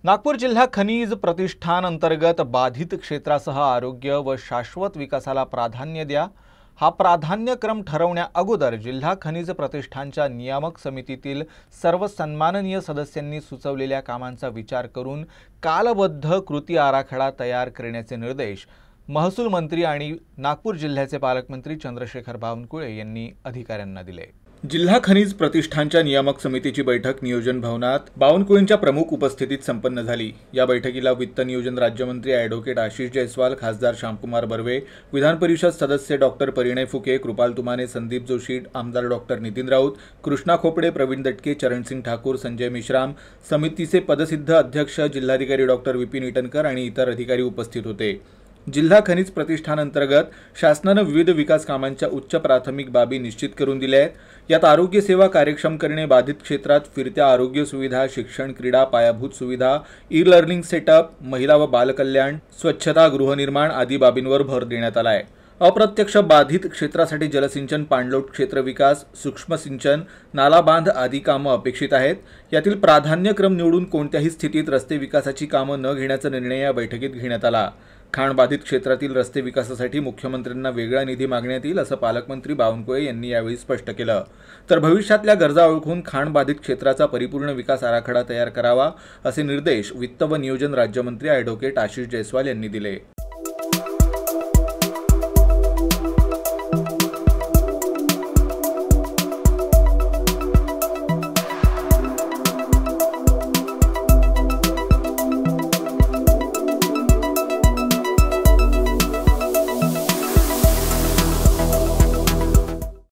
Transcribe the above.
नागपूर जिल्हा खनिज प्रतिष्ठान अंतर्गत बाधित क्षेत्रासह आरोग्य व शाश्वत विकासाला प्राधान्य द्या हा प्राधान्यक्रम ठरवण्या अगोदर जिल्हा खनिज प्रतिष्ठानच्या नियामक समितीतील सर्व सन्माननीय सदस्यांनी सुचवलेल्या कामांचा विचार करून कालबद्ध कृती आराखडा तयार करण्याचे निर्देश महसूल मंत्री आणि नागपूर जिल्ह्याचे पालकमंत्री चंद्रशेखर बावनकुळे यांनी अधिकाऱ्यांना दिले। जिल्हा खनिज प्रतिष्ठानच्या नियामक समितीची बैठक नियोजन भवनात बावनकुळेंच्या प्रमुख उपस्थितीत संपन्न झाली। या बैठकीला वित्त नियोजन राज्यमंत्री ॲडव्होकेट आशिष जयस्वाल, खासदार श्यामकुमार बर्वे, विधान परिषद सदस्य डॉक्टर परिणय फुके, कृपाल तुमाने, संदीप जोशी, आमदार डॉक्टर नितीन राऊत, कृष्णा खोपडे, प्रवीण दटके, चरणसिंग ठाकूर, संजय मिश्राम, समितीचे पदसिद्ध अध्यक्ष जिल्हाधिकारी डॉक्टर विपिन इटनकर आणि इतर अधिकारी उपस्थित होते। जिल्हा खनिज प्रतिष्ठान अंतर्गत शासनाने विविध विकास कामांच्या उच्च प्राथमिक बाबी निश्चित करून दिल्या आहेत। यात आरोग्य सेवा कार्यक्षम करणे, बाधित क्षेत्रात फिरत्या आरोग्य सुविधा, शिक्षण, क्रीडा, पायाभूत सुविधा, ई लर्निंग सेटअप, महिला व बालकल्याण, स्वच्छता, गृहनिर्माण आदी बाबींवर भर देण्यात आला आहे। अप्रत्यक्ष बाधित क्षेत्रासाठी जलसिंचन, पाणलोट क्षेत्र विकास, सूक्ष्म सिंचन, नाला बांध आदी कामं अपेक्षित आहेत। यातील प्राधान्यक्रम निवडून कोणत्याही स्थितीत रस्ते विकासाची कामं न घेण्याचा निर्णय या बैठकीत घेण्यात आला। खाण बाधित क्षेत्रातील रस्ते विकासासाठी मुख्यमंत्र्यांना वेगळा निधी मागण्यात येईल असं पालकमंत्री बावनकुळे यांनी यावेळी स्पष्ट केलं। तर भविष्यातल्या गरजा ओळखून खाण बाधित क्षेत्राचा परिपूर्ण विकास आराखडा तयार करावा असे निर्देश वित्त व नियोजन राज्यमंत्री ॲडव्होकेट आशिष जयस्वाल यांनी दिले।